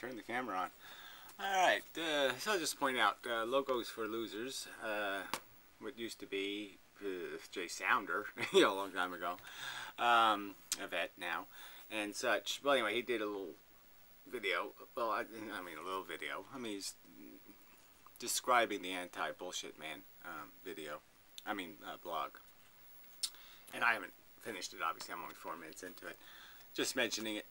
turn the camera on. Alright, so I'll just point out, Logos for Losers, what used to be Jay Sounder, a long time ago, a vet now, and such. Well, anyway, he did a little video, well, I mean a little video, he's describing the anti-bullshit man blog. And I haven't finished it, obviously, I'm only 4 minutes into it. Just mentioning it,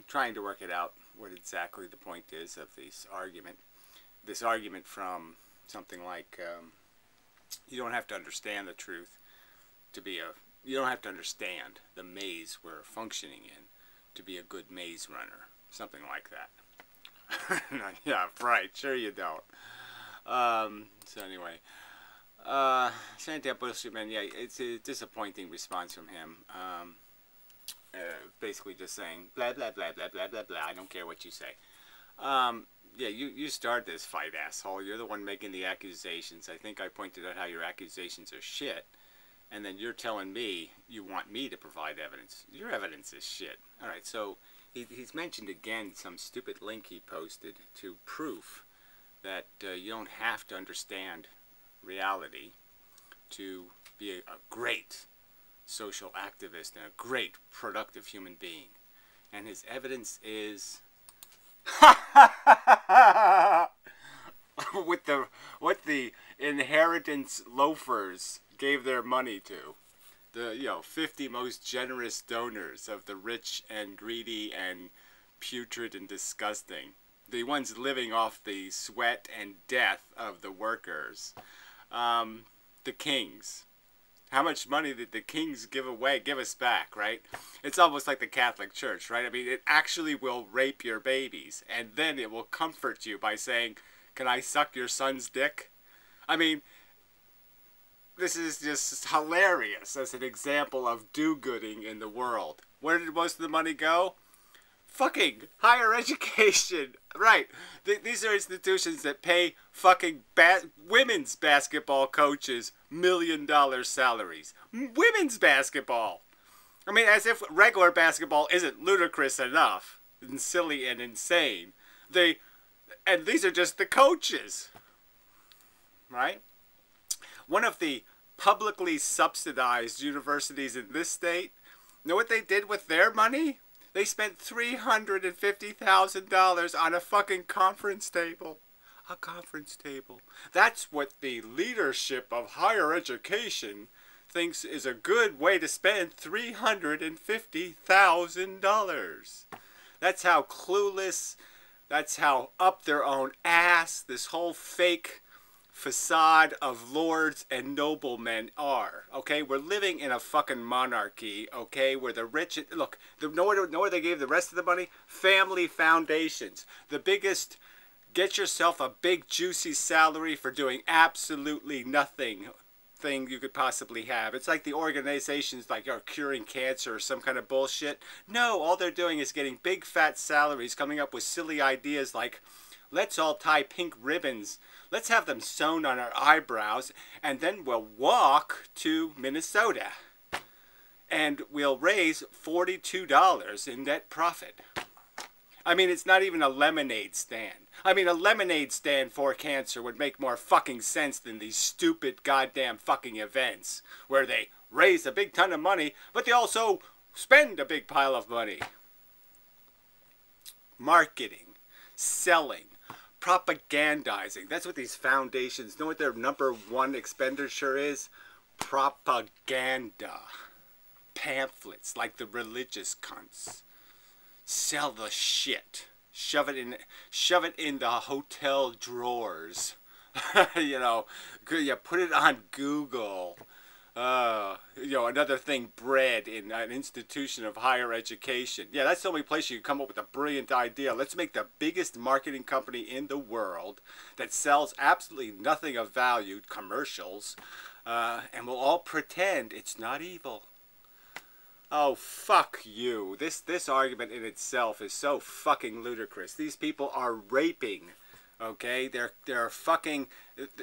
trying to work it out, what exactly the point is of this argument. This argument from something like, you don't have to understand the truth to be you don't have to understand the maze we're functioning in to be a good maze runner. Something like that. Yeah, right, sure you don't. So anyway, anti-bullshit man, yeah, it's a disappointing response from him. Basically just saying blah blah blah blah blah blah blah. I don't care what you say. Yeah, you start this fight, asshole. You're the one making the accusations. I think I pointed out how your accusations are shit, and then you're telling me you want me to provide evidence. Your evidence is shit. All right, so he's mentioned again some stupid link he posted to proof that you don't have to understand reality to be a great social activist and a great productive human being. And his evidence is what the inheritance loafers gave their money to. The 50 most generous donors of the rich and greedy and putrid and disgusting. The ones living off the sweat and death of the workers. The kings. How much money did the kings give us back, right? It's almost like the Catholic Church, right? I mean, it actually will rape your babies, and then it will comfort you by saying, can I suck your son's dick? I mean, this is just hilarious as an example of do-gooding in the world. Where did most of the money go? Fucking higher education, right? These are institutions that pay fucking women's basketball coaches $1 million salaries. Women's basketball. I mean, as if regular basketball isn't ludicrous enough and silly and insane. And these are just the coaches, right? One of the publicly subsidized universities in this state, know what they did with their money? They spent $350,000 on a fucking conference table. A conference table. That's what the leadership of higher education thinks is a good way to spend $350,000. That's how clueless, that's how up their own ass this whole fake facade of lords and noblemen are. Okay, we're living in a fucking monarchy. Okay, where the rich, look, know where they gave the rest of the money? Family foundations. The biggest, get yourself a big juicy salary for doing absolutely nothing thing you could possibly have. It's like the organizations like are curing cancer or some kind of bullshit. No, all they're doing is getting big fat salaries, coming up with silly ideas like, let's all tie pink ribbons. Let's have them sewn on our eyebrows, and then we'll walk to Minnesota. And we'll raise $42 in net profit. I mean, it's not even a lemonade stand. I mean, a lemonade stand for cancer would make more fucking sense than these stupid goddamn fucking events where they raise a big ton of money, but they also spend a big pile of money. Marketing, selling, propagandizing. That's what these foundations, know what their #1 expenditure is? Propaganda. Pamphlets like the religious cunts. Sell the shit. Shove it in the hotel drawers. You put it on Google. Another thing bred in an institution of higher education. Yeah, that's the only place you can come up with a brilliant idea. Let's make the biggest marketing company in the world that sells absolutely nothing of value, commercials, and we'll all pretend it's not evil. Oh, fuck you. This argument in itself is so fucking ludicrous. These people are raping Okay, they're fucking.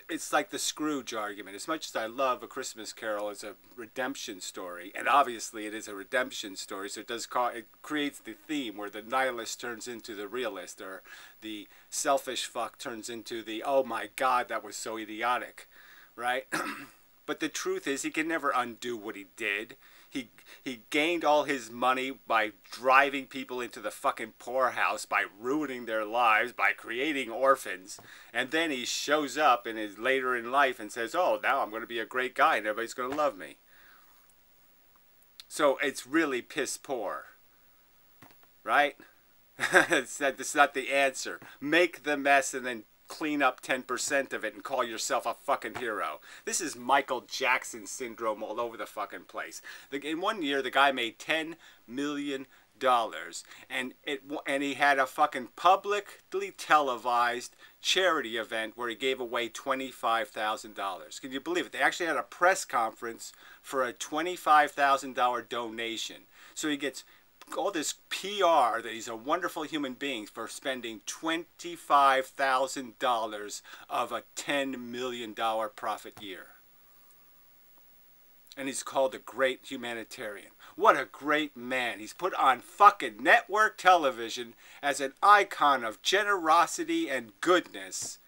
It's like the Scrooge argument. As much as I love A Christmas Carol as a redemption story, and obviously it is a redemption story, so it creates the theme where the nihilist turns into the realist, or the selfish fuck turns into the oh my god that was so idiotic, right? But the truth is, he can never undo what he did. He gained all his money by driving people into the fucking poorhouse, by ruining their lives, by creating orphans. And then he shows up in his later in life and says, oh, now I'm going to be a great guy and everybody's going to love me. So it's really piss poor. Right? That's not the answer. Make the mess and then clean up 10% of it and call yourself a fucking hero. This is Michael Jackson syndrome all over the fucking place. In 1 year, the guy made $10 million, and he had a fucking publicly televised charity event where he gave away $25,000. Can you believe it? They actually had a press conference for a $25,000 donation. So he gets all this PR that he's a wonderful human being for spending $25,000 of a $10 million profit year. And he's called a great humanitarian. What a great man. He's put on fucking network television as an icon of generosity and goodness.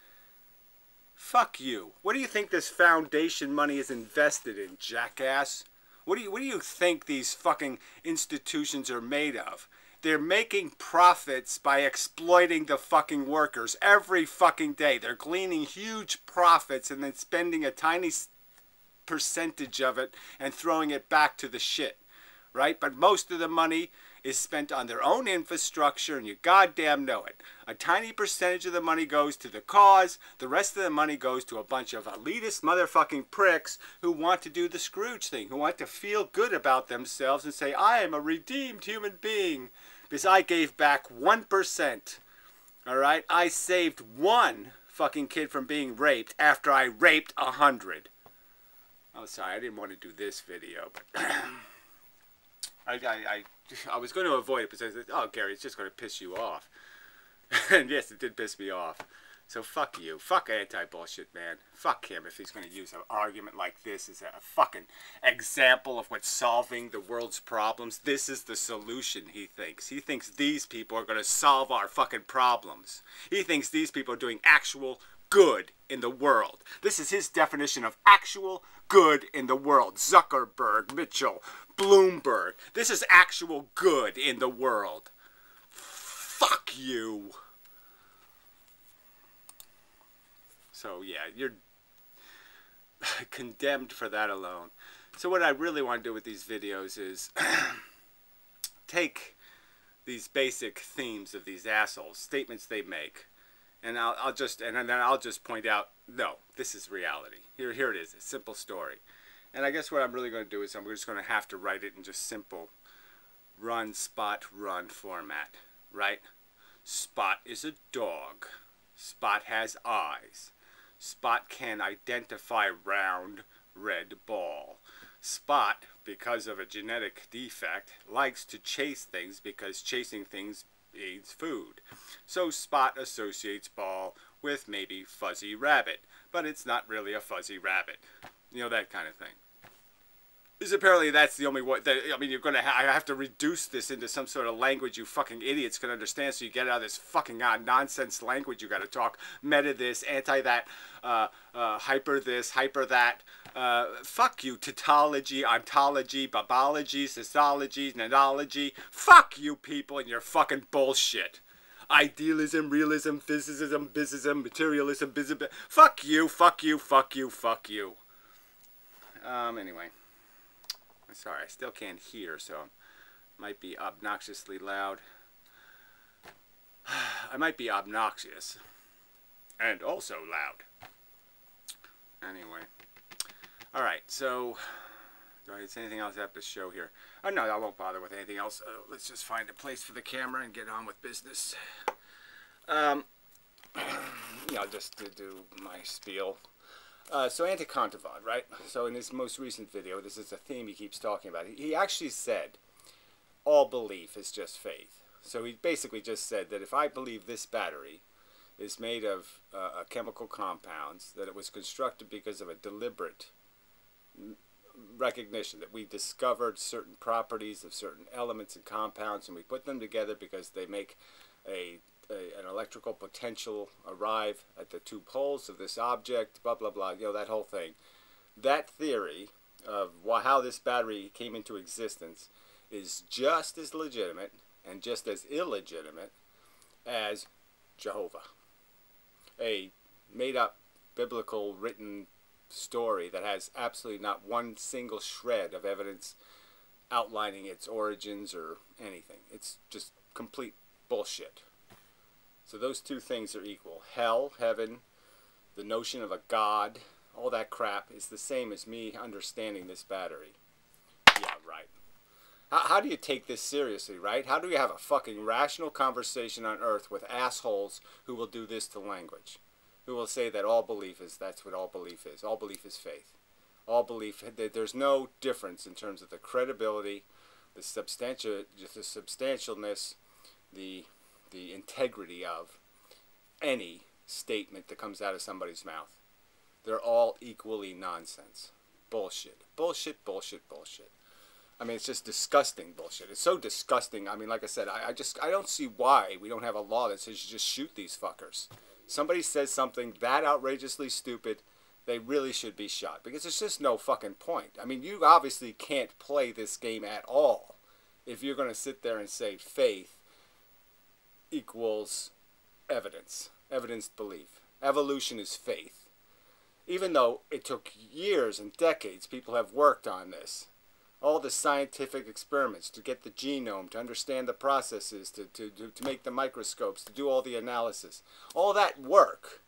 Fuck you. What do you think this foundation money is invested in, jackass? What do you think these fucking institutions are made of? They're making profits by exploiting the fucking workers every fucking day. They're gleaning huge profits and then spending a tiny percentage of it and throwing it back to the shit, right? But most of the money is spent on their own infrastructure, and you goddamn know it. A tiny percentage of the money goes to the cause. The rest of the money goes to a bunch of elitist motherfucking pricks who want to do the Scrooge thing, who want to feel good about themselves and say, I am a redeemed human being because I gave back 1%. All right? I saved one fucking kid from being raped after I raped 100. Oh, sorry, I didn't want to do this video, but I was going to avoid it because I said, oh, Gary, it's just going to piss you off. And yes, it did piss me off. So fuck you. Fuck anti-bullshit, man. Fuck him if he's going to use an argument like this as a fucking example of what's solving the world's problems. This is the solution, he thinks. He thinks these people are going to solve our fucking problems. He thinks these people are doing actual good in the world. This is his definition of actual good in the world. Zuckerberg, Mitchell, Bloomberg. This is actual good in the world. Fuck you. So yeah, you're condemned for that alone. So what I really want to do with these videos is take these basic themes of these assholes, statements they make, and I'll just point out, no, this is reality. Here it is, a simple story. And I guess what I'm really going to do is I'm just going to have to write it in just simple run, spot, run format, right? Spot is a dog. Spot has eyes. Spot can identify round red ball. Spot, because of a genetic defect, likes to chase things because chasing things needs food. So Spot associates ball with maybe fuzzy rabbit, but it's not really a fuzzy rabbit. You know, that kind of thing. Because apparently that's the only way. I mean, I have to reduce this into some sort of language you fucking idiots can understand, so you get out of this fucking nonsense language you got to talk. Meta this, anti that, hyper this, hyper that. Fuck you, tautology, ontology, babology, sociology, nanology. Fuck you people and your fucking bullshit. Idealism, realism, physicism, bizism, materialism, bizism. Fuck you, fuck you, fuck you, fuck you. Anyway. Sorry, I still can't hear, so it might be obnoxiously loud. I might be obnoxious. And also loud. Anyway. Alright, so is anything else I have to show here? Oh, no, I won't bother with anything else. Let's just find a place for the camera and get on with business. I'll just do my spiel. So Anti-Cantavant, right? So in his most recent video, this is a theme he keeps talking about. He actually said, all belief is just faith. So he basically just said that if I believe this battery is made of chemical compounds, that it was constructed because of a deliberate recognition that we discovered certain properties of certain elements and compounds, and we put them together because they make an electrical potential arrive at the two poles of this object, blah, blah, blah, that whole thing. That theory of how this battery came into existence is just as legitimate and just as illegitimate as Jehovah, a made-up biblical written story that has absolutely not one single shred of evidence outlining its origins or anything. It's just complete bullshit. So those two things are equal. Hell, heaven, the notion of a God, all that crap is the same as me understanding this battery. Yeah, right. How do you take this seriously, right? How do you have a fucking rational conversation on earth with assholes who will do this to language? Who will say that all belief is, that's what all belief is. All belief is faith. All belief, there's no difference in terms of the credibility, the substantialness, the integrity of any statement that comes out of somebody's mouth. They're all equally nonsense. Bullshit. Bullshit, bullshit, bullshit. I mean, it's just disgusting bullshit. It's so disgusting. I mean, like I said, I don't see why we don't have a law that says you just shoot these fuckers. Somebody says something that outrageously stupid, they really should be shot. Because there's just no fucking point. I mean, you obviously can't play this game at all if you're going to sit there and say faith equals evidence. Evidenced belief. Evolution is faith. Even though it took years and decades, people have worked on this. All the scientific experiments to get the genome, to understand the processes, to make the microscopes, to do all the analysis. All that work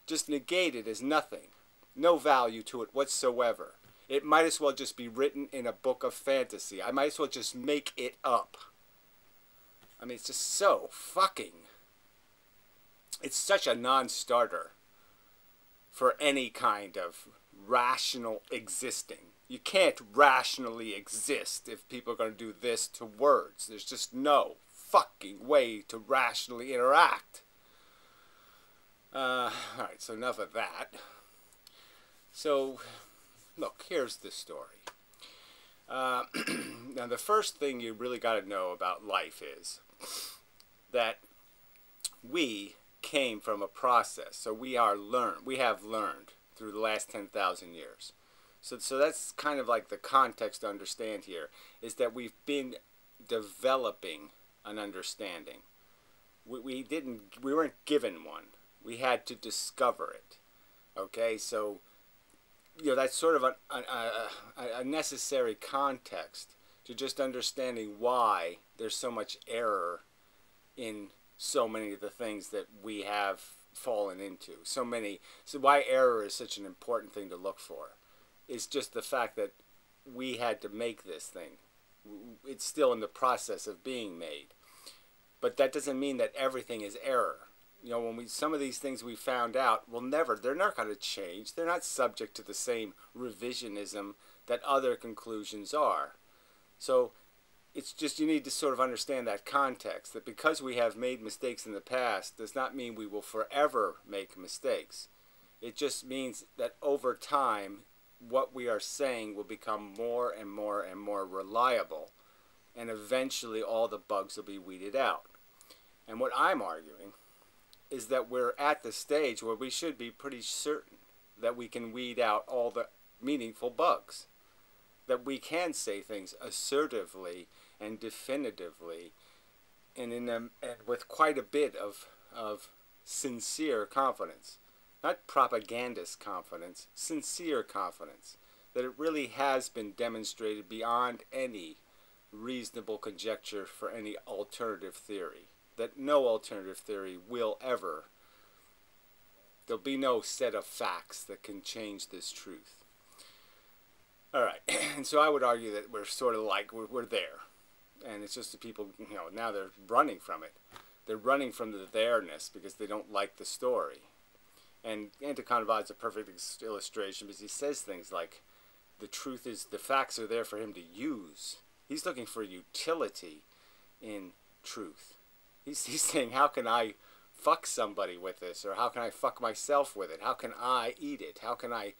just negated as nothing. No value to it whatsoever. It might as well just be written in a book of fantasy. I might as well just make it up. I mean, it's just so fucking... It's such a non-starter for any kind of rational existing. You can't rationally exist if people are going to do this to words. There's just no fucking way to rationally interact. Alright, so enough of that. So, look, here's the story. Now, the first thing you really got to know about life is that we came from a process. So we have learned through the last 10,000 years. So that's kind of like the context to understand here, is that we've been developing an understanding. We weren't given one. We had to discover it. Okay, so that's sort of a necessary context to just understanding why there's so much error in so many of the things that we have fallen into. So why error is such an important thing to look for. It's just the fact that we had to make this thing. It's still in the process of being made. But that doesn't mean that everything is error. When some of these things we found out, they're not going to change. They're not subject to the same revisionism that other conclusions are. So it's just, you need to sort of understand that context, that because we have made mistakes in the past does not mean we will forever make mistakes. It just means that over time, what we are saying will become more and more and more reliable, and eventually all the bugs will be weeded out. And what I'm arguing is that we're at the stage where we should be pretty certain that we can weed out all the meaningful bugs, that we can say things assertively and definitively, and with quite a bit of sincere confidence. Not propagandist confidence, sincere confidence, that it really has been demonstrated beyond any reasonable conjecture for any alternative theory. That no alternative theory will ever, there'll be no set of facts that can change this truth. Alright, and so I would argue that we're sort of like, we're there. And it's just the people, now they're running from it. They're running from the there-ness because they don't like the story. And Anticonvod is a perfect illustration because he says things like, the truth is, the facts are there for him to use. He's looking for utility in truth. He's saying, how can I fuck somebody with this, or how can I fuck myself with it? How can I eat it? How can I,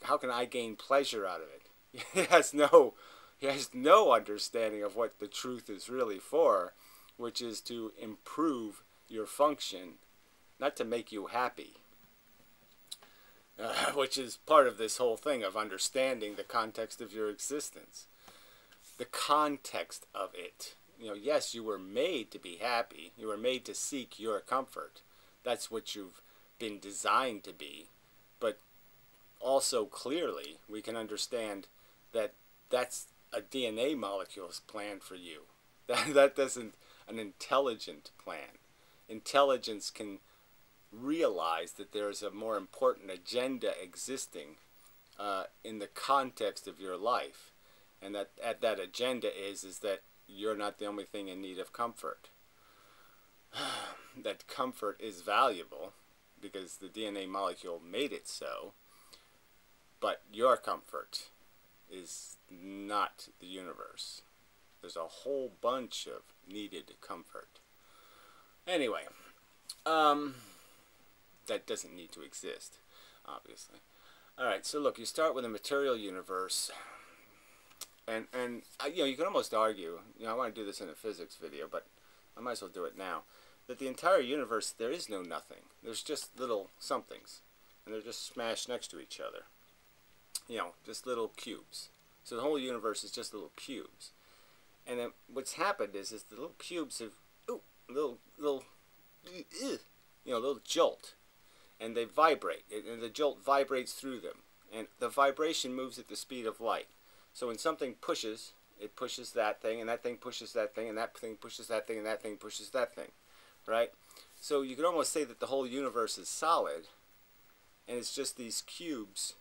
how can I gain pleasure out of it? He has no understanding of what the truth is really for, which is to improve your function, not to make you happy. Which is part of this whole thing of understanding the context of your existence. The context of it. Yes, you were made to be happy. You were made to seek your comfort. That's what you've been designed to be. But also clearly, we can understand that that's a DNA molecule's plan for you. That isn't an intelligent plan. Intelligence can realize that there is a more important agenda existing in the context of your life, and that agenda is that you're not the only thing in need of comfort. That comfort is valuable because the DNA molecule made it so, but your comfort is not the universe. There's a whole bunch of needed comfort. Anyway, that doesn't need to exist, obviously. Alright, so look, you start with a material universe, and you can almost argue, I want to do this in a physics video, but I might as well do it now, that the entire universe, there is no nothing. There's just little somethings, and they're just smashed next to each other. Just little cubes. So the whole universe is just little cubes. And then what's happened is the little cubes have, little jolt. And they vibrate, and the jolt vibrates through them, and the vibration moves at the speed of light. So when something pushes, it pushes that thing, and that thing pushes that thing, and that thing pushes that thing, and that thing pushes that thing, right? So you could almost say that the whole universe is solid, and it's just these cubes,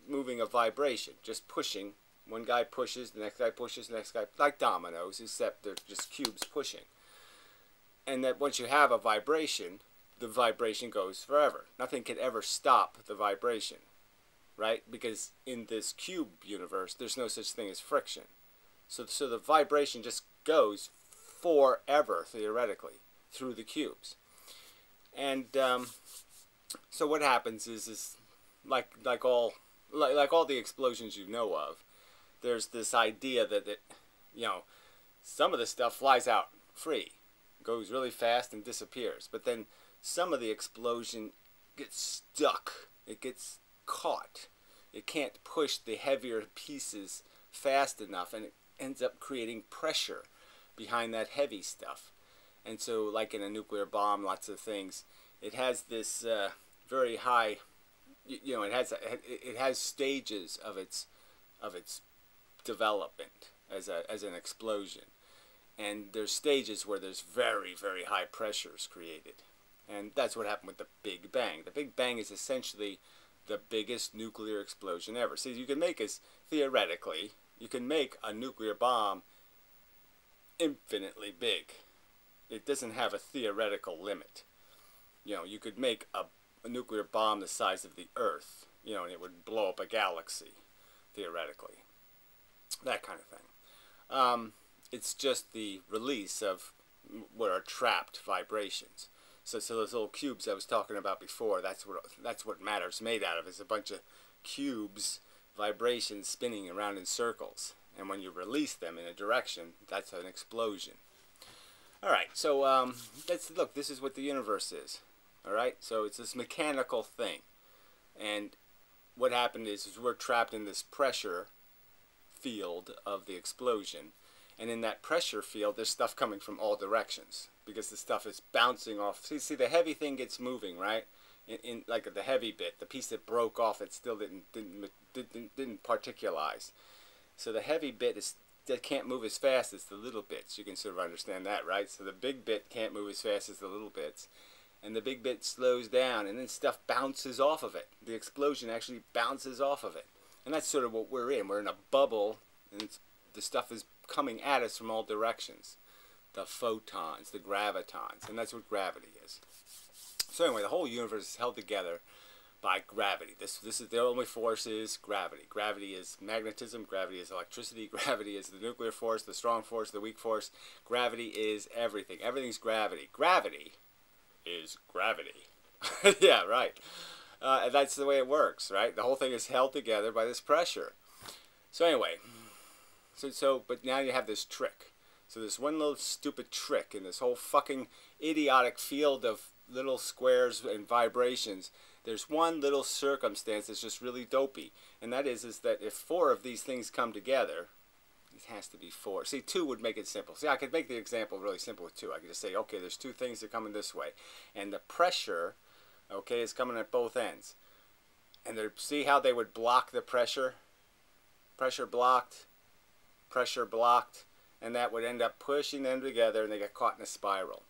moving a vibration, just pushing. One guy pushes, the next guy pushes, the next guy, like dominoes, except they're just cubes pushing. And that once you have a vibration, the vibration goes forever. Nothing can ever stop the vibration, right? Because in this cube universe, there's no such thing as friction. So the vibration just goes forever, theoretically, through the cubes. And so what happens is like all the explosions you know of, there's this idea that some of the stuff flies out free, goes really fast and disappears, but then some of the explosion gets stuck. It gets caught. It can't push the heavier pieces fast enough, and it ends up creating pressure behind that heavy stuff. And so, like in a nuclear bomb, lots of things, it has this very high, it has stages of its development as an explosion. And there's stages where there's very, very high pressures created. And that's what happened with the Big Bang. The Big Bang is essentially the biggest nuclear explosion ever. See, you can make, theoretically, you can make a nuclear bomb infinitely big. It doesn't have a theoretical limit. You could make a nuclear bomb the size of the Earth, and it would blow up a galaxy, theoretically. That kind of thing. It's just the release of what are trapped vibrations. So those little cubes I was talking about before, that's what matter's made out of. It's a bunch of cubes, vibrations spinning around in circles. And when you release them in a direction, that's an explosion. Alright, so look, this is what the universe is. Alright, so it's this mechanical thing. And what happened is we're trapped in this pressure field of the explosion. And in that pressure field, there's stuff coming from all directions because the stuff is bouncing off. See, the heavy thing gets moving, right? In like the heavy bit, the piece that broke off, it still didn't particularize. So the heavy bit that can't move as fast as the little bits. You can sort of understand that, right? So the big bit can't move as fast as the little bits, and the big bit slows down, and then stuff bounces off of it. The explosion actually bounces off of it, and that's sort of what we're in. We're in a bubble, and the stuff is coming at us from all directions. The photons, the gravitons, and that's what gravity is. So anyway, the whole universe is held together by gravity. This is the only force is gravity. Gravity is magnetism. Gravity is electricity. Gravity is the nuclear force, the strong force, the weak force. Gravity is everything. Everything's gravity. Gravity is gravity. Yeah, right. And that's the way it works, right? The whole thing is held together by this pressure. So anyway, but now you have this trick. So this one little stupid trick in this whole fucking idiotic field of little squares and vibrations. There's one little circumstance that's just really dopey, and that is that if 4 of these things come together, it has to be 4. See, 2 would make it simple. See, I could make the example really simple with 2. I could just say, okay, there's 2 things that are coming this way, and the pressure, okay, is coming at both ends. And see how they would block the pressure? Pressure blocked, and that would end up pushing them together, and they get caught in a spiral.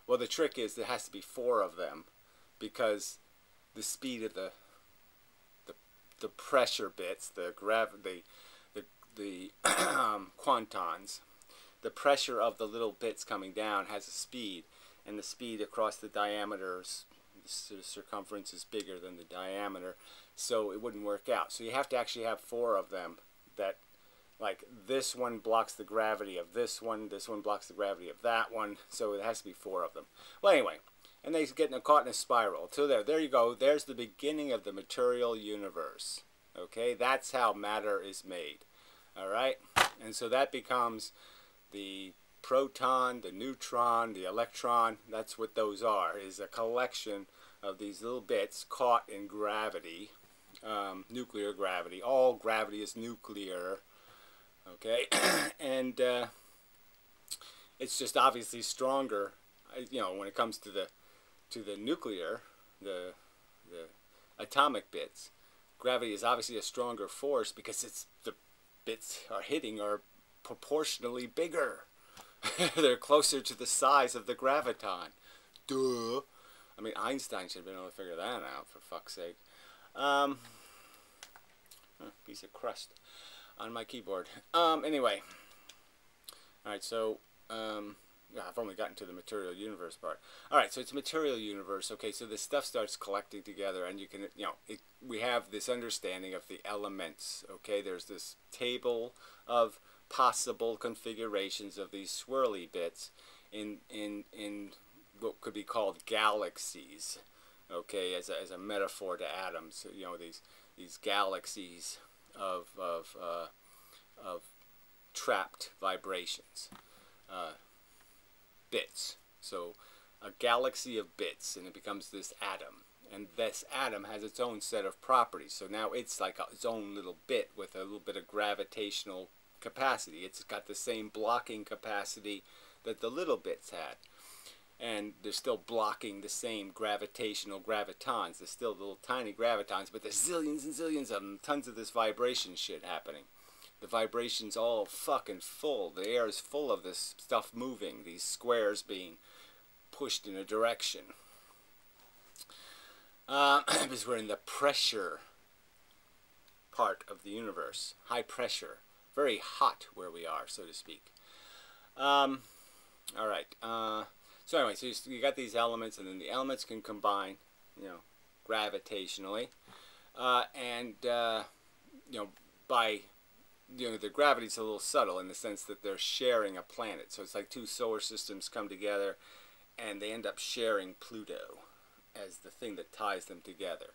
Well, the trick is there has to be 4 of them, because the speed of the pressure bits, the quantons, the pressure of the little bits coming down has a speed, and the speed across the diameters, the circumference is bigger than the diameter, so it wouldn't work out. So you have to actually have 4 of them that, like, this one blocks the gravity of this one blocks the gravity of that one, so it has to be 4 of them. Well, anyway, and they get caught in a spiral. So there you go. There's the beginning of the material universe. Okay, that's how matter is made. All right, and so that becomes the proton, the neutron, the electron. That's what those are, is a collection of these little bits caught in gravity, nuclear gravity. All gravity is nuclear. Okay, and it's just obviously stronger, you know, when it comes to the nuclear, the atomic bits. Gravity is obviously a stronger force because it's the bits are hitting are proportionally bigger. They're closer to the size of the graviton. Duh. I mean, Einstein should have been able to figure that out, for fuck's sake. Piece of crust on my keyboard. Anyway. Alright, so, yeah, I've only gotten to the material universe part. Alright, so it's a material universe. Okay, so this stuff starts collecting together, and you can, you know, we have this understanding of the elements. Okay, there's this table of possible configurations of these swirly bits in what could be called galaxies. Okay, as a metaphor to atoms. You know, these galaxies of trapped vibrations. Bits. So a galaxy of bits, and it becomes this atom, and this atom has its own set of properties. So now it's like its own little bit with a little bit of gravitational capacity. It's got the same blocking capacity that the little bits had, and they're still blocking the same gravitational gravitons. There's still little tiny gravitons, but there's zillions and zillions of them, tons of this vibration shit happening. The vibration's all fucking full. The air is full of this stuff moving, these squares being pushed in a direction. Because we're in the pressure part of the universe. High pressure. Very hot where we are, so to speak. Alright. So anyway, so you got these elements, and then the elements can combine, you know, gravitationally. You know, by... You know, the gravity's a little subtle in the sense that they're sharing a planet. So it's like 2 solar systems come together, and they end up sharing Pluto as the thing that ties them together.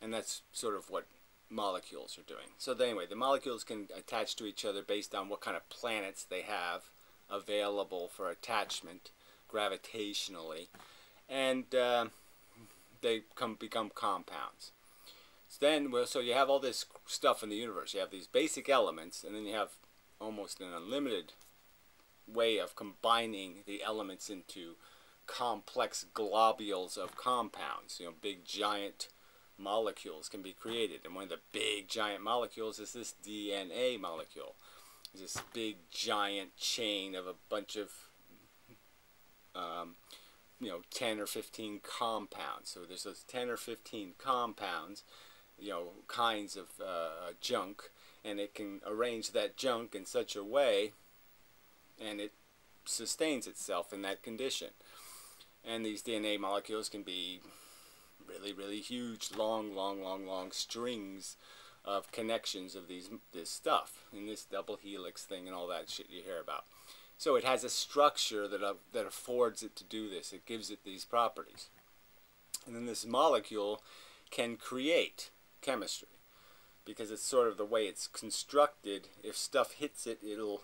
And that's sort of what molecules are doing. So anyway, the molecules can attach to each other based on what kind of planets they have available for attachment gravitationally. And they become compounds. Then, well, so you have all this stuff in the universe. You have these basic elements, and then you have almost an unlimited way of combining the elements into complex globules of compounds. You know, big giant molecules can be created, and one of the big giant molecules is this DNA molecule. It's this big giant chain of a bunch of you know, 10 or 15 compounds. So there's those 10 or 15 compounds, you know, kinds of junk, and it can arrange that junk in such a way, and it sustains itself in that condition. And these DNA molecules can be really, really huge, long strings of connections of this stuff, and this double helix thing and all that shit you hear about. So it has a structure that affords it to do this. It gives it these properties. And then this molecule can create chemistry, because it's sort of the way it's constructed. If stuff hits it, it'll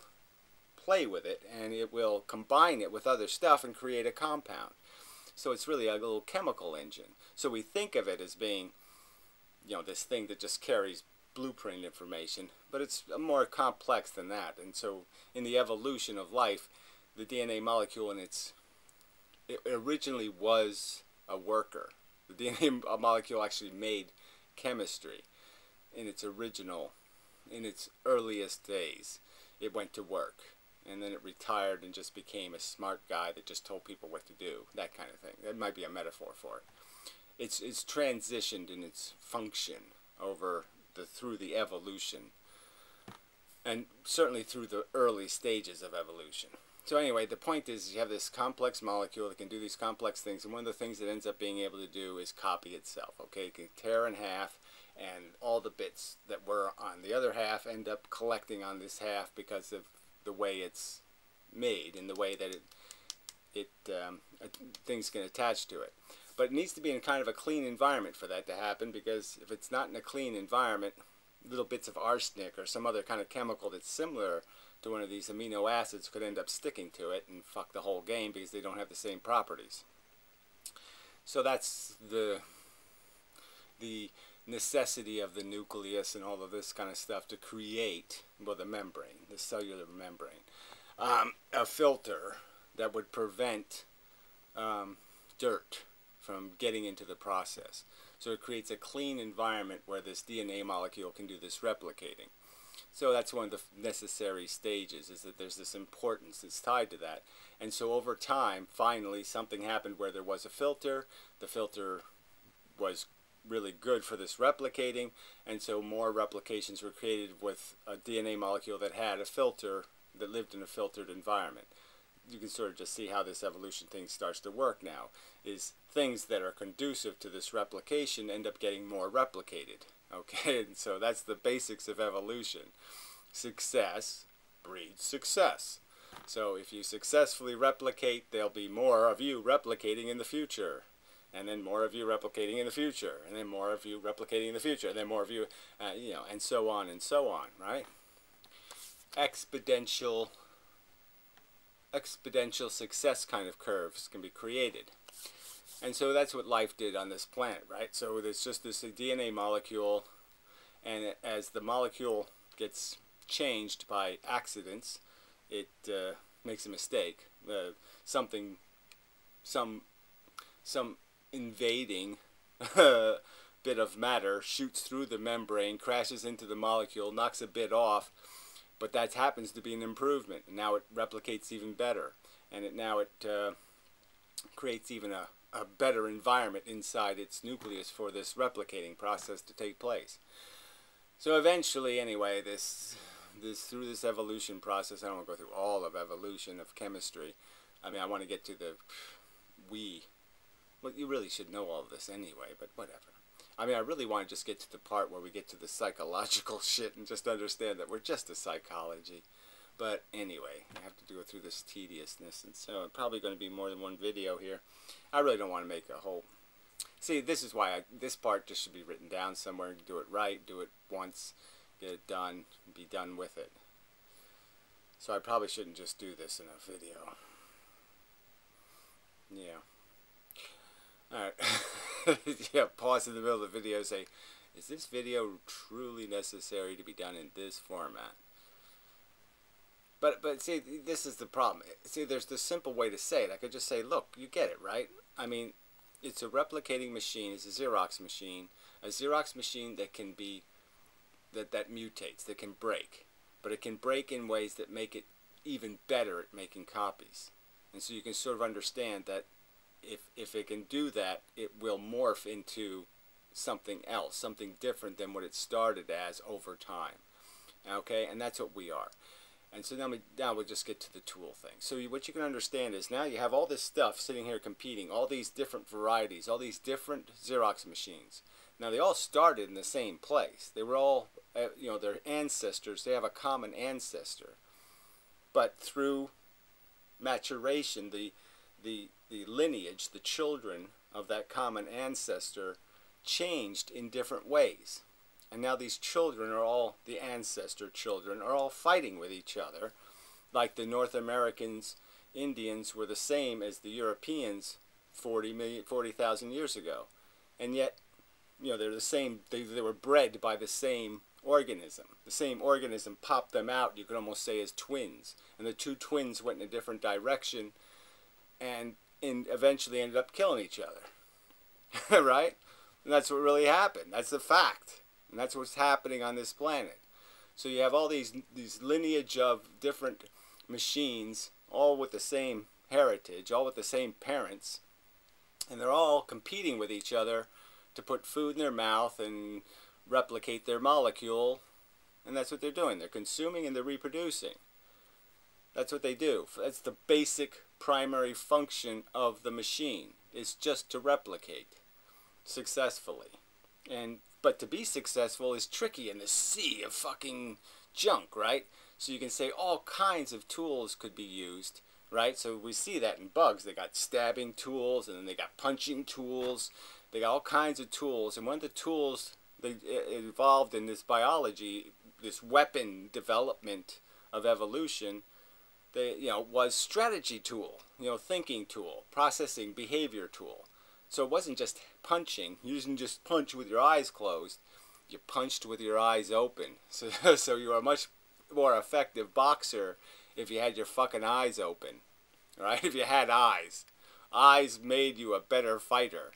play with it, and it will combine it with other stuff and create a compound. So it's really a little chemical engine. So we think of it as being, you know, this thing that just carries blueprint information, but it's more complex than that. And so in the evolution of life, the DNA molecule it originally was a worker. The DNA molecule actually made chemistry in its earliest days. It went to work, and then it retired and just became a smart guy that just told people what to do, that kind of thing. That might be a metaphor for it. It's transitioned in its function through the evolution, and certainly through the early stages of evolution. So anyway, the point is, you have this complex molecule that can do these complex things, and one of the things it ends up being able to do is copy itself. Okay, it can tear in half, and all the bits that were on the other half end up collecting on this half because of the way it's made and the way that things can attach to it. But it needs to be in kind of a clean environment for that to happen, because if it's not in a clean environment, little bits of arsenic or some other kind of chemical that's similar to one of these amino acids could end up sticking to it and fuck the whole game, because they don't have the same properties. So that's the necessity of the nucleus and all of this kind of stuff to create, well, the membrane, the cellular membrane. A filter that would prevent dirt from getting into the process. So it creates a clean environment where this DNA molecule can do this replicating. So that's one of the necessary stages, is that there's this importance that's tied to that. And so over time, finally, something happened where there was a filter. The filter was really good for this replicating, and so more replications were created with a DNA molecule that had a filter, that lived in a filtered environment. You can sort of just see how this evolution thing starts to work now, is things that are conducive to this replication end up getting more replicated. Okay, and so that's the basics of evolution. Success breeds success. So if you successfully replicate, there'll be more of you replicating in the future, and then more of you replicating in the future, and then more of you replicating in the future, and then more of you, you know, and so on, right? Exponential success kind of curves can be created. And so that's what life did on this planet, right? So there's just this DNA molecule, and as the molecule gets changed by accidents, it makes a mistake. Some invading bit of matter shoots through the membrane, crashes into the molecule, knocks a bit off, but that happens to be an improvement. And now it replicates even better, and now it creates even a better environment inside its nucleus for this replicating process to take place. So eventually, anyway, through this evolution process, I don't want to go through all of evolution of chemistry. I mean, I want to get to the well, you really should know all of this anyway, but whatever. I mean, I really want to just get to the part where we get to the psychological shit and just understand that we're just a psychology. But anyway, I have to go through this tediousness, and so it's probably going to be more than one video here. I really don't want to make a whole... See, this is why this part just should be written down somewhere. Do it right, do it once, get it done, be done with it. So I probably shouldn't just do this in a video. Yeah. Alright. Yeah, pause in the middle of the video and say, is this video truly necessary to be done in this format? But see, this is the problem. See, there's this simple way to say it. I could just say, look, you get it, right? I mean, it's a replicating machine. It's a Xerox machine. A Xerox machine that can be, that mutates, that can break. But it can break in ways that make it even better at making copies. And so you can sort of understand that if it can do that, it will morph into something else, something different than what it started as over time. Okay? And that's what we are. And so now we'll just get to the tool thing. So what you can understand is now you have all this stuff sitting here competing, all these different varieties, all these different Xerox machines. Now they all started in the same place. They were all, their ancestors, they have a common ancestor. But through maturation, the lineage, the children of that common ancestor changed in different ways. And now these children are all, the ancestor children, are all fighting with each other, like the North Americans, Indians were the same as the Europeans 40,000 years ago. And yet, they're the same, they were bred by the same organism. The same organism popped them out, you could almost say, as twins. And the two twins went in a different direction and eventually ended up killing each other. Right? And that's what really happened. That's the fact. And that's what's happening on this planet. So you have all these lineage of different machines, all with the same heritage, all with the same parents, and they're all competing with each other to put food in their mouth and replicate their molecule, and that's what they're doing. They're consuming and they're reproducing. That's what they do. That's the basic primary function of the machine, is just to replicate successfully. But to be successful is tricky in the sea of fucking junk, right? So you can say all kinds of tools could be used, right? So we see that in bugs. They got stabbing tools, and then they got punching tools. They got all kinds of tools. And one of the tools that evolved in this biology, this weapon development of evolution, was strategy tool, thinking tool, processing behavior tool. So it wasn't just punching. You didn't just punch with your eyes closed. You punched with your eyes open. So you were a much more effective boxer if you had your fucking eyes open. Right? If you had eyes. Eyes made you a better fighter.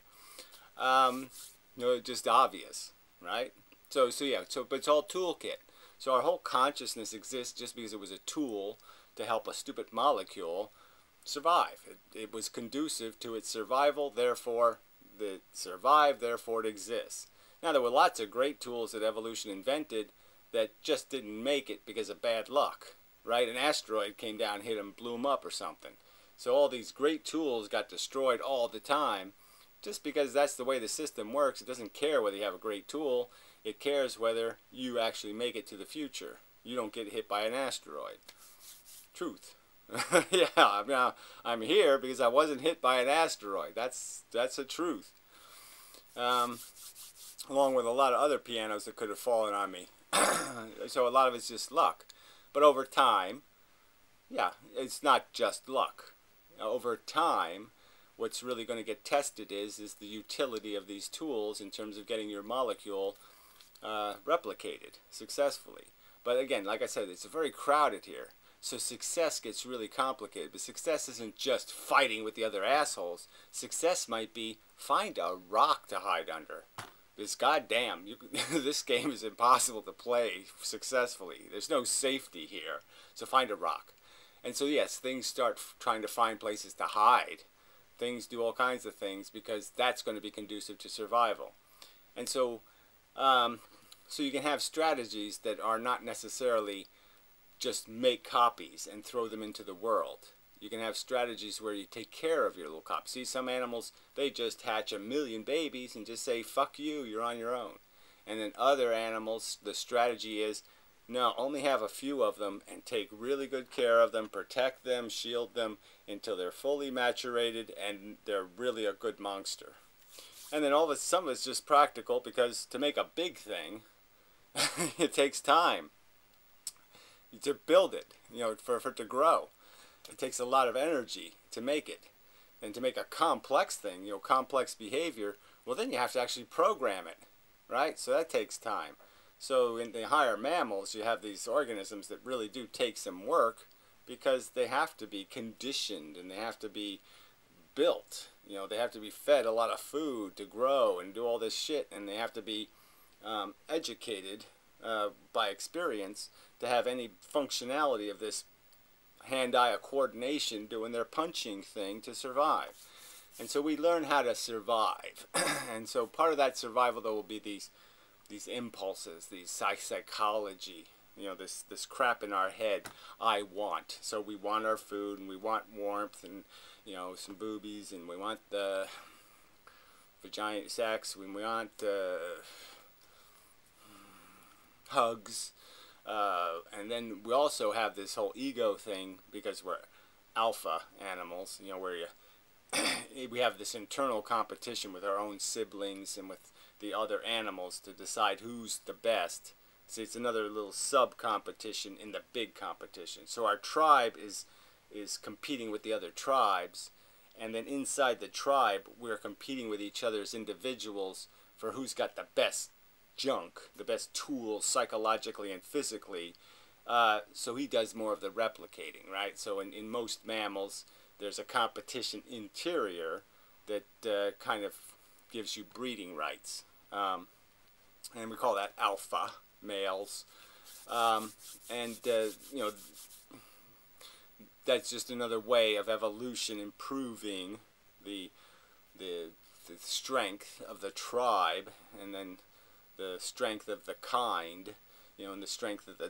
Just obvious. Right? But it's all toolkit. So our whole consciousness exists just because it was a tool to help a stupid molecule survive. It was conducive to its survival, therefore it survived, therefore it exists. Now there were lots of great tools that evolution invented that just didn't make it because of bad luck, right? An asteroid came down, hit them, blew them up or something. So all these great tools got destroyed all the time just because that's the way the system works. It doesn't care whether you have a great tool. It cares whether you actually make it to the future. You don't get hit by an asteroid. Truth. Yeah, I'm here because I wasn't hit by an asteroid. That's the truth. Along with a lot of other pianos that could have fallen on me. So a lot of it's just luck. But over time, it's not just luck. Over time, what's really going to get tested is the utility of these tools in terms of getting your molecule replicated successfully. But again, like I said, it's very crowded here. So success gets really complicated. But success isn't just fighting with the other assholes. Success might be find a rock to hide under. Because goddamn, this game is impossible to play successfully. There's no safety here. So find a rock. And so yes, things start trying to find places to hide. Things do all kinds of things because that's going to be conducive to survival. And so, so you can have strategies that are not necessarily just make copies and throw them into the world. You can have strategies where you take care of your little copies. See, some animals, they just hatch 1 million babies and just say, fuck you, you're on your own. And then other animals, the strategy is, no, only have a few of them and take really good care of them, protect them, shield them until they're fully maturated and they're really a good monster. And then some of it's just practical because to make a big thing, it takes time to build it, for it to grow. It takes a lot of energy to make it. And to make a complex thing, complex behavior, well then you have to actually program it, right? So that takes time. So in the higher mammals, you have these organisms that really do take some work because they have to be conditioned and they have to be built. They have to be fed a lot of food to grow and do all this shit, and they have to be educated by experience to have any functionality of this hand-eye coordination doing their punching thing to survive. And so we learn how to survive. And so part of that survival, though, will be these impulses, these psychology, You know, this crap in our head, I want. So we want our food, and we want warmth, and, you know, some boobies, and we want the vagina sex, and we want hugs. And then we also have this whole ego thing, because we're alpha animals, you know, where you we have this internal competition with our own siblings and with the other animals to decide who's the best. See, it's another little sub-competition in the big competition. So our tribe is competing with the other tribes, and then inside the tribe, we're competing with each other as individuals for who's got the best junk, the best tools psychologically and physically. So he does more of the replicating, right? So in most mammals, there's a competition interior that kind of gives you breeding rights. And we call that alpha males. You know, that's just another way of evolution improving the strength of the tribe, and then the strength of the kind, you know, and the strength of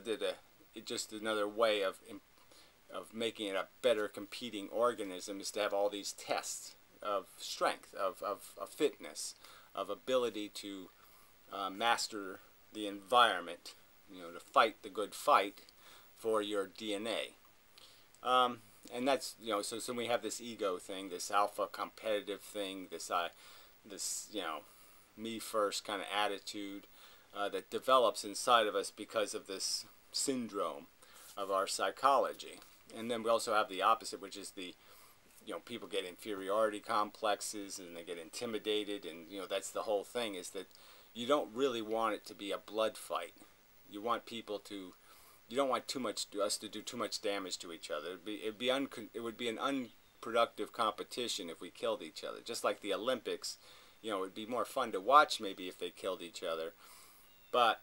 it's just another way of making it a better competing organism, is to have all these tests of strength, of fitness, of ability to master the environment, you know, to fight the good fight for your DNA. And that's, you know, so we have this ego thing, this alpha competitive thing, this you know, me first kind of attitude that develops inside of us because of this syndrome of our psychology. And then we also have the opposite, which is the, you know, people get inferiority complexes and they get intimidated, and, you know, that's the whole thing, is that you don't really want it to be a blood fight. You want people to, you don't want us to do too much damage to each other. It would be an unproductive competition if we killed each other. Just like the Olympics, you know, it would be more fun to watch maybe if they killed each other. But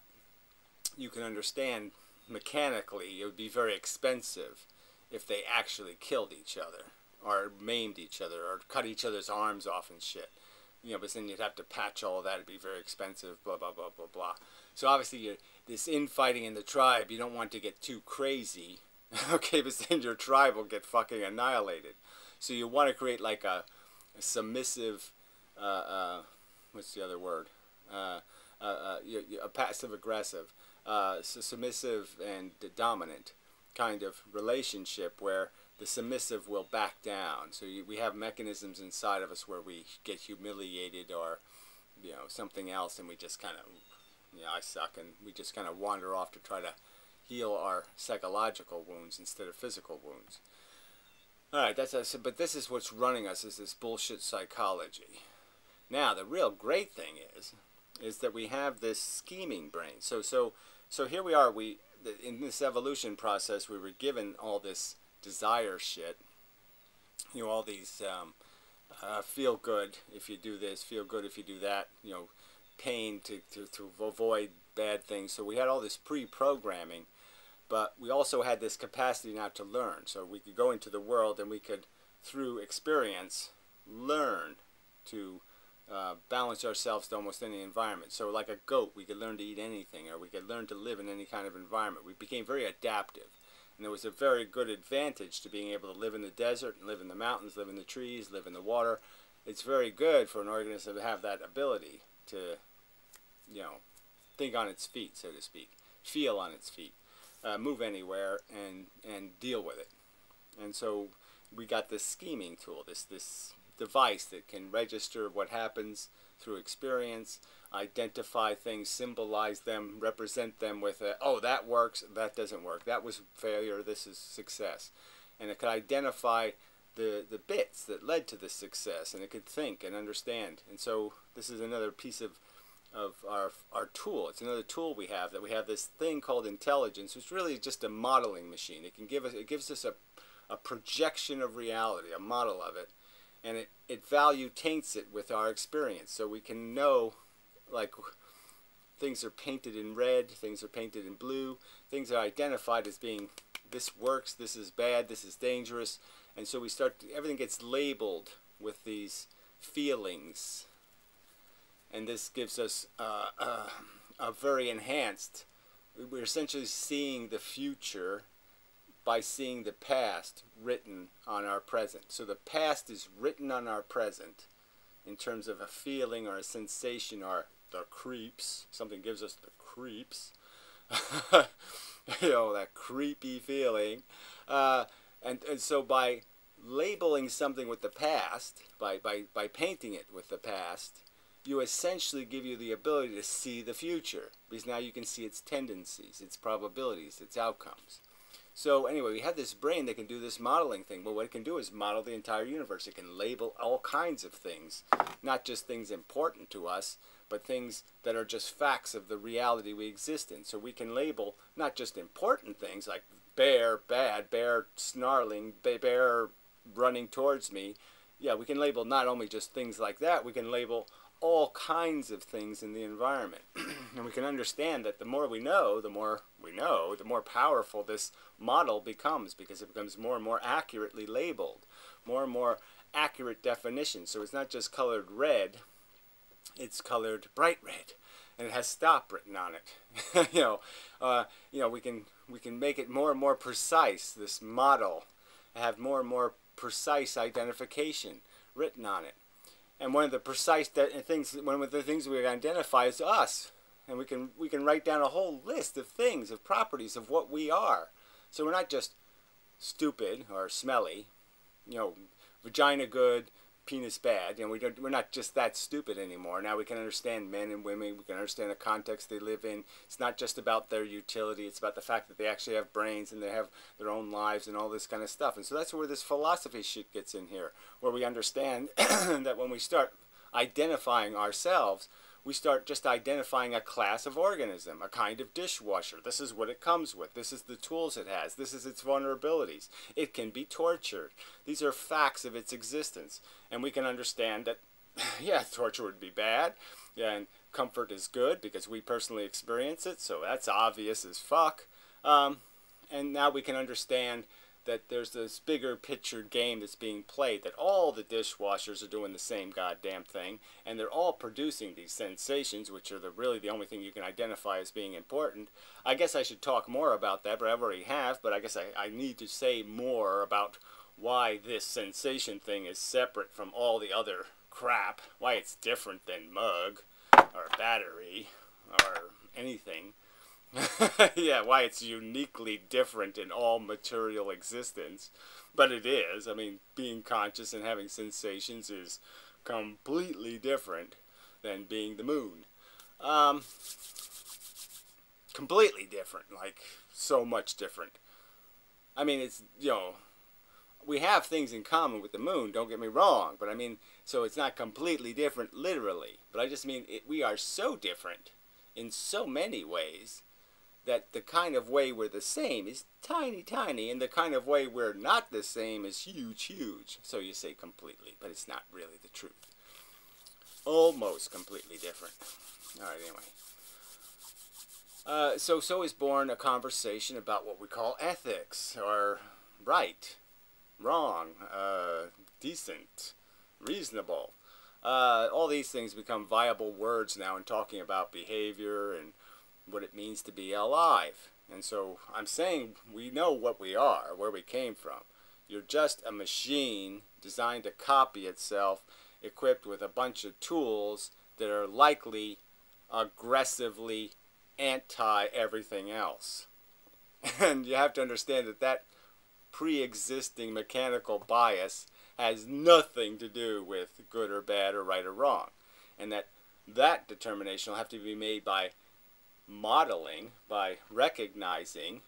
you can understand mechanically it would be very expensive if they actually killed each other, or maimed each other, or cut each other's arms off and shit. You know, but then you'd have to patch all of that. It'd be very expensive, blah, blah, blah, blah, blah. So obviously, this infighting in the tribe, you don't want to get too crazy, okay, but then your tribe will get fucking annihilated. So you want to create like a submissive, what's the other word? A passive-aggressive, submissive and dominant kind of relationship where the submissive will back down. So we have mechanisms inside of us where we get humiliated or, you know, something else, and we just kind of, you know, I suck, and we just kind of wander off to try to heal our psychological wounds instead of physical wounds. All right, but this is what's running us, is this bullshit psychology. Now, the real great thing is that we have this scheming brain. So here we are. In this evolution process, we were given all this desire shit. You know, all these feel good if you do this, feel good if you do that. You know, pain to avoid bad things. So we had all this pre-programming, but we also had this capacity now to learn. So we could go into the world and we could, through experience, learn to balance ourselves to almost any environment. So like a goat, we could learn to eat anything, or we could learn to live in any kind of environment. We became very adaptive. And there was a very good advantage to being able to live in the desert, and live in the mountains, live in the trees, live in the water. It's very good for an organism to have that ability to, you know, think on its feet, so to speak, feel on its feet, move anywhere, and deal with it. And so we got this scheming tool, this device that can register what happens through experience, identify things, symbolize them, represent them with oh, that works, that doesn't work, that was failure, this is success. And it could identify the bits that led to the success, and it could think and understand. And so this is another piece of our tool. It's another tool we have, that we have this thing called intelligence, which really is just a modeling machine. It gives us a projection of reality, a model of it. And it value taints it with our experience. So we can know, like, things are painted in red, things are painted in blue, things are identified as being, this works, this is bad, this is dangerous. And so everything gets labeled with these feelings. And this gives us a very enhanced we're essentially seeing the future by seeing the past written on our present. So the past is written on our present in terms of a feeling or a sensation or the creeps. Something gives us the creeps. You know, that creepy feeling. And so by labeling something with the past, by painting it with the past, you essentially give you the ability to see the future, because now you can see its tendencies, its probabilities, its outcomes. So anyway, we have this brain that can do this modeling thing. Well, what it can do is model the entire universe. It can label all kinds of things, not just things important to us, but things that are just facts of the reality we exist in. So we can label not just important things like bear, bad, bear snarling, bear running towards me. Yeah, we can label not only just things like that, we can label all kinds of things in the environment. And we can understand that the more we know, the more powerful this model becomes, because it becomes more and more accurately labeled, more and more accurate definition. So it's not just colored red, it's colored bright red, and it has stop written on it. We can make it more and more precise, this model, have more and more precise identification written on it. And one of the precise things, one of the things we identify is us. And we can write down a whole list of things, of properties of what we are. So we're not just stupid or smelly, vagina good, penis bad. We're not just that stupid anymore. Now we can understand men and women. We can understand the context they live in. It's not just about their utility. It's about the fact that they actually have brains and they have their own lives and all this kind of stuff. And so that's where this philosophy shit gets in here, where we understand that when we start identifying ourselves, we start just identifying a class of organism, a kind of dishwasher. This is what it comes with. This is the tools it has. This is its vulnerabilities. It can be tortured. These are facts of its existence. And we can understand that, yeah, torture would be bad. Yeah, and comfort is good because we personally experience it. So that's obvious as fuck. And now we can understand that there's this bigger picture game that's being played, that all the dishwashers are doing the same goddamn thing, and they're all producing these sensations, which are really the only thing you can identify as being important. I guess I should talk more about that, but I already have, but I guess I need to say more about why this sensation thing is separate from all the other crap, why it's different than mug, or battery, or anything. Yeah, why it's uniquely different in all material existence. But it is. I mean, being conscious and having sensations is completely different than being the moon. Completely different. Like, so much different. I mean, it's, we have things in common with the moon, don't get me wrong. But I mean, so it's not completely different literally. But I just mean, we are so different in so many ways that the kind of way we're the same is tiny, tiny, and the kind of way we're not the same is huge, huge. So you say completely, but it's not really the truth. Almost completely different. All right, anyway. So is born a conversation about what we call ethics, or right, wrong, decent, reasonable. All these things become viable words now in talking about behavior and what it means to be alive. And so I'm saying we know what we are, where we came from. You're just a machine designed to copy itself, equipped with a bunch of tools that are likely aggressively anti-everything else. And you have to understand that pre-existing mechanical bias has nothing to do with good or bad or right or wrong. And that determination will have to be made by modeling, by recognizing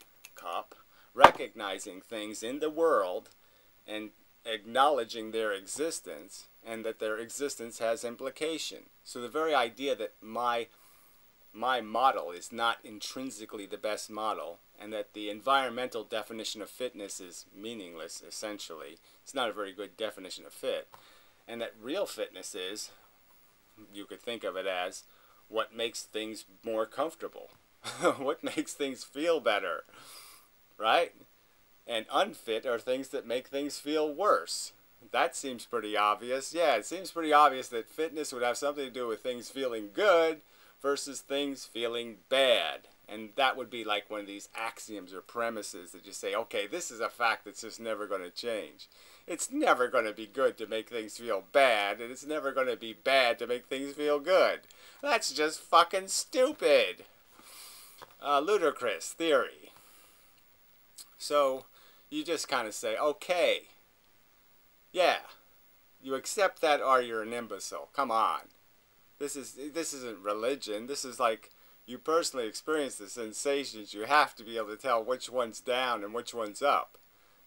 things in the world and acknowledging their existence, and that their existence has implication. So the very idea that my model is not intrinsically the best model, and that the environmental definition of fitness is meaningless, essentially. It's not a very good definition of fit. And that real fitness is, you could think of it as, what makes things more comfortable. What makes things feel better, right? And unfit are things that make things feel worse. That seems pretty obvious. Yeah, it seems pretty obvious that fitness would have something to do with things feeling good versus things feeling bad. And that would be like one of these axioms or premises that you say, okay, this is a fact that's just never going to change. It's never going to be good to make things feel bad, and it's never going to be bad to make things feel good. That's just fucking stupid. Ludicrous theory. So you just kind of say, okay, yeah, you accept that or you're an imbecile. Come on. This isn't religion. This is like you personally experience the sensations. You have to be able to tell which one's down and which one's up.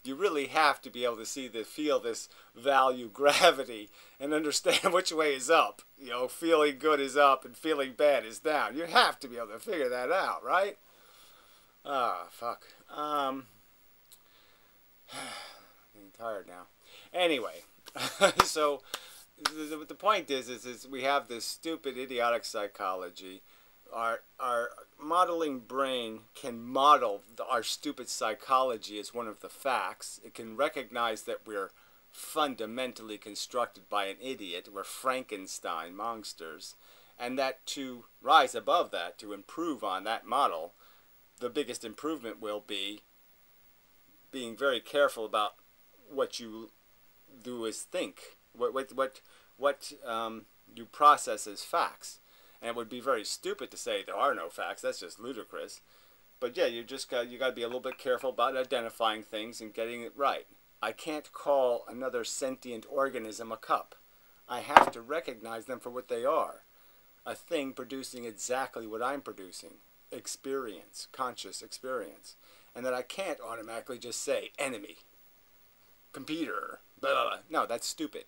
You really have to be able to feel this value gravity and understand which way is up. You know, feeling good is up and feeling bad is down. You have to be able to figure that out, right? Ah, fuck. Getting tired now. Anyway, so the point is we have this stupid, idiotic psychology. Our modeling brain can model our stupid psychology as one of the facts. It can recognize that we're fundamentally constructed by an idiot. We're Frankenstein monsters. And that to rise above that, to improve on that model, the biggest improvement will be being very careful about what you do as think, what you process as facts. And it would be very stupid to say there are no facts. That's just ludicrous. But yeah, you got to be a little bit careful about identifying things and getting it right. I can't call another sentient organism a cup. I have to recognize them for what they are. A thing producing exactly what I'm producing. Experience, conscious experience. And that I can't automatically just say enemy, computer, blah, blah, blah. No, that's stupid.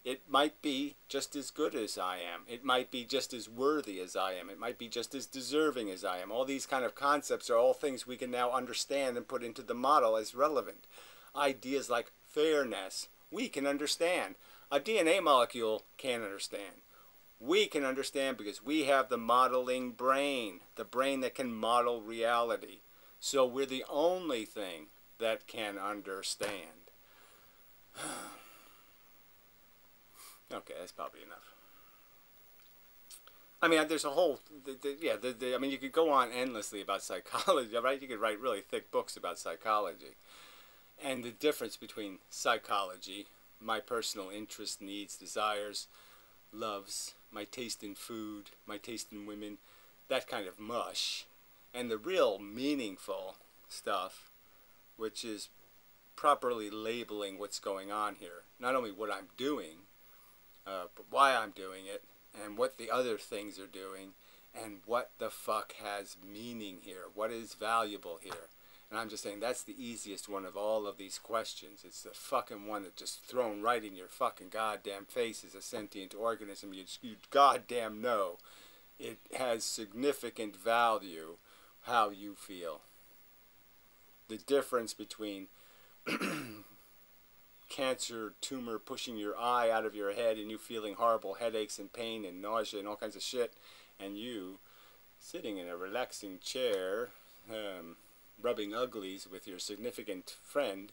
It might be just as good as I am. It might be just as worthy as I am. It might be just as deserving as I am. All these kind of concepts are all things we can now understand and put into the model as relevant. Ideas like fairness, we can understand. A DNA molecule can't understand. We can understand because we have the modeling brain, the brain that can model reality. So we're the only thing that can understand. Okay, that's probably enough. I mean, there's a whole, I mean, you could go on endlessly about psychology, right? You could write really thick books about psychology. And the difference between psychology, my personal interests, needs, desires, loves, my taste in food, my taste in women, that kind of mush, and the real meaningful stuff, which is properly labeling what's going on here. Not only what I'm doing, but why I'm doing it, and what the other things are doing, and what the fuck has meaning here, what is valuable here. And I'm just saying that's the easiest one of all of these questions. It's the fucking one that's just thrown right in your fucking goddamn face as a sentient organism. You goddamn know it has significant value how you feel. The difference between cancer tumor pushing your eye out of your head and you feeling horrible headaches and pain and nausea and all kinds of shit, and you sitting in a relaxing chair rubbing uglies with your significant friend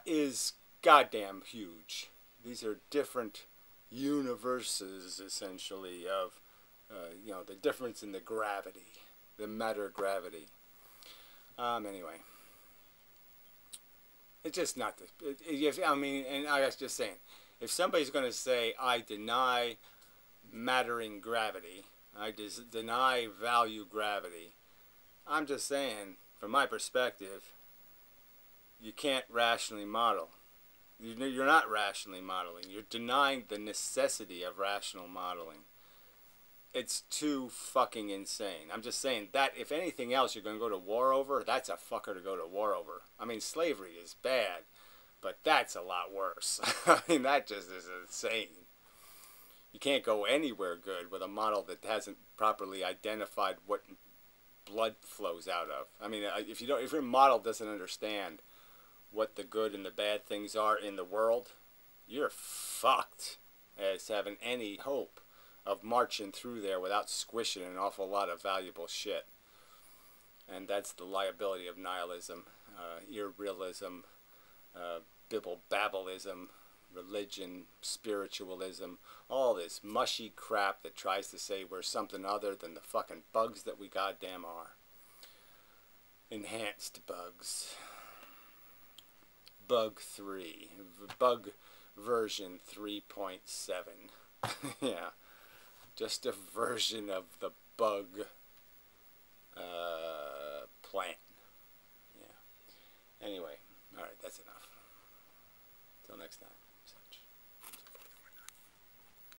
is goddamn huge. These are different universes essentially of you know, the difference in the gravity, the matter gravity. Anyway, it's just not the. I mean, and I was just saying, if somebody's going to say I deny mattering gravity, I deny value gravity, I'm just saying, from my perspective, you can't rationally model. You're not rationally modeling. You're denying the necessity of rational modeling. It's too fucking insane. I'm just saying that if anything else you're going to go to war over, that's a fucker to go to war over. I mean, slavery is bad, but that's a lot worse. I mean, that just is insane. You can't go anywhere good with a model that hasn't properly identified what blood flows out of. I mean, if your model doesn't understand what the good and the bad things are in the world, you're fucked as having any hope of marching through there without squishing an awful lot of valuable shit. And that's the liability of nihilism, irrealism, bibble-babbleism, religion, spiritualism, all this mushy crap that tries to say we're something other than the fucking bugs that we goddamn are. Enhanced bugs. Bug 3. Bug version 3.7. Yeah. Just a version of the bug plant. Yeah. Anyway, alright, that's enough. Till next time.